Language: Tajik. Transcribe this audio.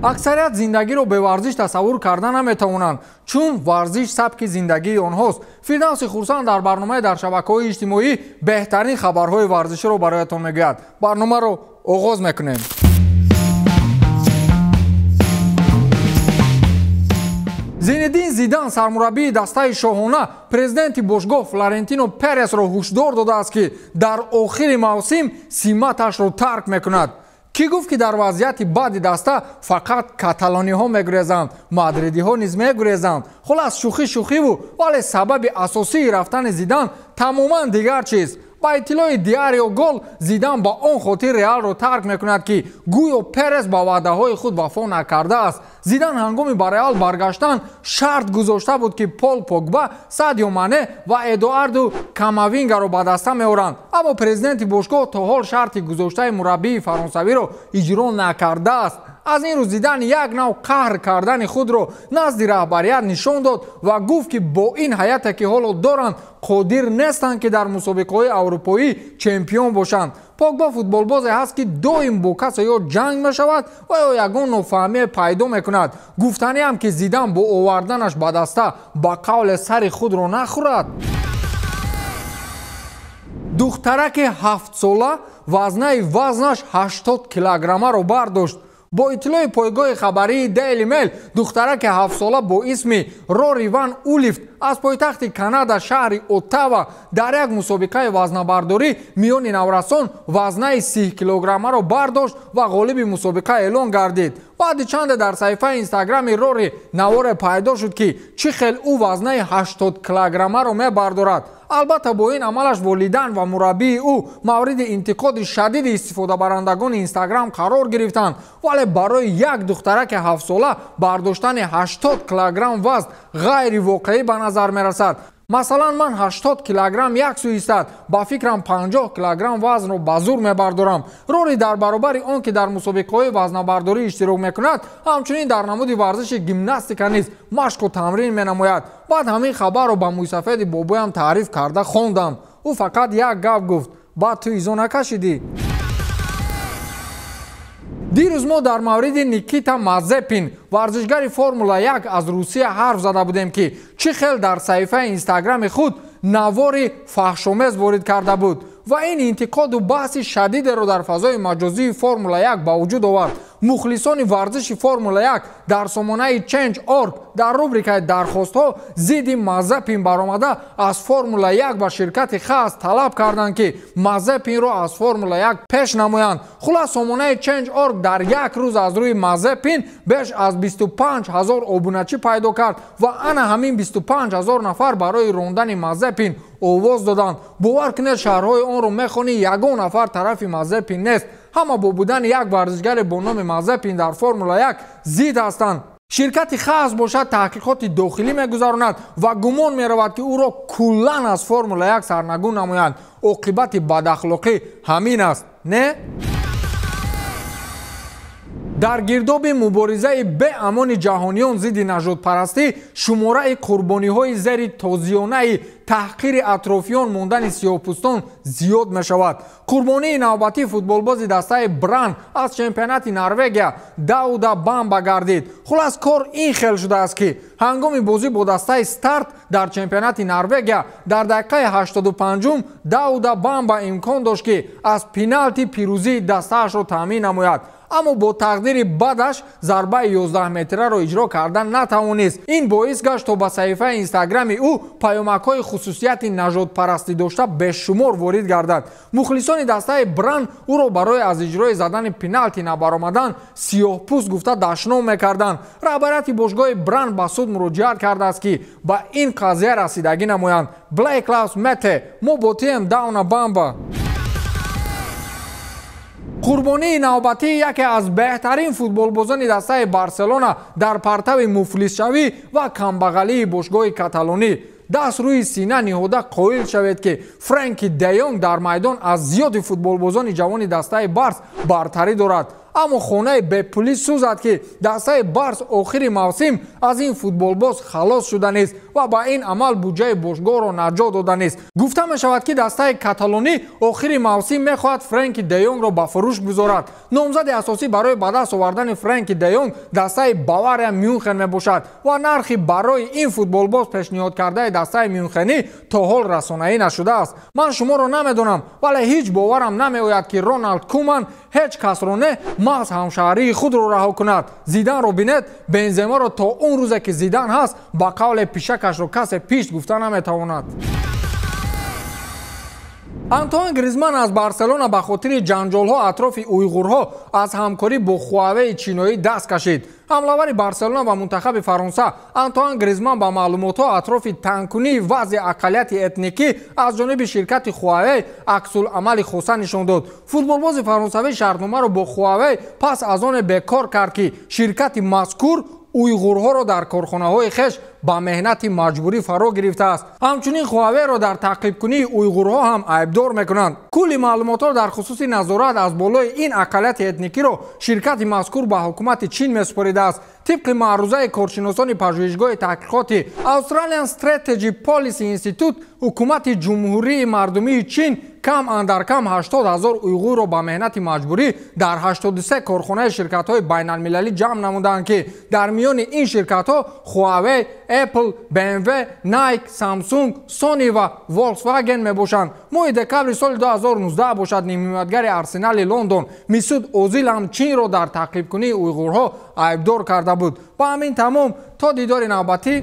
аксарият зиндагиро бе варзиш тасаввур карда наметавонанд, чун варзиш сабки зиндагии онҳост. Фирдавси Хурсанд дар барномаи дар шабакаҳои иҷтимоӣ беҳтарин хабарҳои варзиширо бароятон мегӯяд. барномаро оғоз мекунем. Зинедин Зидан, сармураббии дастаи шоҳона, президенти бошгоҳ Флорентино Пересро ҳушдор додааст ки дар охири мавсим симаташро тарк мекунад. Кӣ гуфт ки дар вазъияти баъди даста фақат каталониҳо мегурезанд, мадридиҳо низ мегурезанд. Хулас шӯхӣ шӯхиву, вале сабаби асосии рафтани Зидан тамоман дигар чиз. با اطلاع دیاریو گل زیدان با اون خاطر ریال رو ترک میکند که گویا پرز با وعده های خود وفا نکرده است. زیدان هنگامی با ریال برگشتن شرط گذاشته بود که پول پوگبا، سادیو مانه و ادواردو کاماوینگا رو به دست میآورند. اما پرزیدنت باشگاه تا حال شرط گذاشته مربی فرانسوی رو اجرا نکرده است. از این روز زیدان یک نوع قهر کردن خود رو نزد رهبریت نشان داد و گفت که با این هیئتی که حالا دارند قادر نیستند که در مسابقه‌های اروپایی چمپیون باشند. پوگبا فوتبالبازی هست که دائم با کسی یا جنگ میشود و یا یگان نافهمی پیدا میکند. گفتنی هم که زیدان با آوردنش به دسته با قول سر خود رو نخورد. دخترک 7 ساله وزنش 80 کیلوگرم رو برداشت. با اطلاع پایگاه خبری دیلی میل، دخترک 7 ساله با اسم روری وان اولیفت از پایتخت کانادا شهر اوتاوا در یک مسابقه وزنه‌برداری میان نورسان وزنه 30 کیلوگرم را برداشت و غالب مسابقه اعلان گردید. بعد چند در صفحه اینستاگرام روری نوار پیدا شد که چه خیلی او وزنه 80 کیلوگرم را میبردارد. البته با این عملش والدین و مربی او مورد انتقاد شدید استفاده برندگان اینستاگرام قرار گرفتند، ولی برای یک دخترک 7 ساله برداشتن 80 کیلوگرم وزن غیر واقعی به نظر میرسد. مثلا من 80 کیلوگرم یک سو ایستاد، با فکرم 50 کیلوگرم وزن رو به زور میبردارم. روری در برابر آن که در مسابقه‌های وزنه‌برداری اشتراک میکند، همچنین در نمود ورزش گیمناستیکا نیز مشق و تمرین مینماید. بعد همین خبر رو با موسیفید بابایم تعریف کرده خواندم. او فقط یک گپ گفت، بعد تو ایزو نکشیدی. دیروز ما در مورد نیکیتا مازپین ورزشگر فرمول 1 از روسیه حرف زده بودیم که چه خیلی در صفحه اینستاگرام خود نواری فحش‌آمیز وارد کرده بود و این انتقاد و بحث شدید رو در فضای مجازی فرمول 1 به وجود آورد. مخلصان ورزش فرمول 1 در سامانه Change.org در روبریکای درخواست‌ها ضد مازپین برآمده از فرمول 1 به شرکت خاص طلب کردند که مازپین را از فرمول 1 پیش نمایند. خلاص سامانه Change.org در یک روز از روی مازپین بیش از 25,000 ابونچی پیدا کرد و آن همین 25,000 نفر برای راندن مازپین آواز دادند. باور کنید شهرهای آن رو میخوانی یگان نفر طرف مازپین نیست. همه با بودن یک ورزشگر با نام مازپین در فرمول 1 ضد هستند. شرکت خاص باشد تحقیقات داخلی میگذراند و گمان میرود که او را کلا از فرمول 1 سرنگون نمایند. عاقبت بد اخلاقی همین است، نه؟ در گرداب مبارزه به امان جهانیان ضد نژادپرستی شماره قربانی‌های زیر تازیانه تحقیر اطرافیان ماندن سیاه‌پوستان زیاد می شود. قربانی نوبتی فوتبالباز دسته بران از چمپیونات نروژ داودا بامبا گردید. خلاص کار این خیل شده است که هنگام بازی با دسته استارت در چمپیونات نروژ در دقیقه 85 داودا بامبا امکان داشت که از پنالتی پیروزی دسته‌اش را تامین نماید، اما با تقدیر بدش ضربه 11 متره را اجرا کردن نتوانست. این باعث گشت تا به صفحه اینستاگرام او پیامک‌های خصوصیت نژادپرستی داشته بیشمار وارد گردد. مخلصان دسته بران او را برای از اجرای زدن پنالتی نبرآمدن سیاه‌پوست گفته دشنام می‌کردند. رهبریت باشگاه بران به سود مراجعت کرده است که به این قضیه رسیدگی نمایند. بلیک لاوز مته، ما با تیم داونا بامبا. قربانی نوبتی یکی از بهترین فوتبالبازان دسته بارسلونا در پرتو مفلس شوی و کمبغلی باشگاه کاتالونی دست روی سینه نهاده قائل شوید که فرانکی دیونگ در میدان از زیاد فوتبالبازان جوان دسته بارس برتری دارد. اما خانه به پلیس سوزد که دسته بارس آخر موسم از این فوتبالباز خلاص شده نیست ва ба ин амал буҷаи бошгоҳро наҷот дода нест. гуфта мешавад ки дастаи каталонӣ охири мавсим мехоҳад Фрэнки де Йонгро ба фурӯш бигузорад. номзади асосӣ барои ба даст овардани Фрэнки де Йонг дастаи Бавария Мюнхен мебошад ва нархи барои ин футболбоз пешниҳод кардаи дастаи мюнхенӣ то ҳол расонаӣ нашудааст. ман шуморо намедонам, вале ҳеҷ боварам намеояд ки Роналд Куман ҳеҷ касро не маҳз ҳамшаҳрии худро раҳо кунад. Зиданро бинед, Бенземаро то он рӯзе ки Зидан ҳаст ба қавле пишакашро касе пишт гуфта наметавонад. Антуан Гризман аз Барселона ба хотири ҷанҷолҳо атрофи уйғурҳо аз ҳамкорӣ бо Хуавеи чиноӣ даст кашид. ҳамлавари Барселона ва мунтахаби Фаронса Антуан Гризман ба маълумотҳо атрофи тангкунии вазъи ақалияти этникӣ аз ҷониби ширкати Хуавей аксуламали хуса нишон дод. футболбози фаронсавӣ шартномаро бо Хуавей пас аз оне бекор кард ки ширкати мазкур уйғурҳоро дар корхонаҳои хеш ба меҳнати маҷбурӣ фаро гирифтааст. ҳамчунин Хуавейро дар таъқибкунии уйғурҳо ҳам айбдор мекунанд. кулли маълумотҳо дар хусуси назорат аз болои ин ақалияти этникиро ширкати мазкур ба ҳукумати чин месупоридааст. тибқи маърузаи коршиносони пажӯҳишгоҳи таҳқиқоти Australian Strategy Policy Institute, ҳукумати ҷумҳурии мардумии чин кам андар кам 80 000 уйғурро ба меҳнати маҷбурӣ дар 83 корхонаи ширкатҳои байналмилалӣ ҷамъ намуданд ки дар миёни ин ширкатҳо Huawei, Apple, BMW, Nike, Samsung, Sony ва Volkswagen мебошанд. моҳи декабри соли 2019 бошад нимҳиматгари Арсенали Лондон Мисуд Озил ҳам Чинро дар таъқибкунии уйғурҳо айбдор карда буд. ба ҳамин тамом то дидори навбатӣ.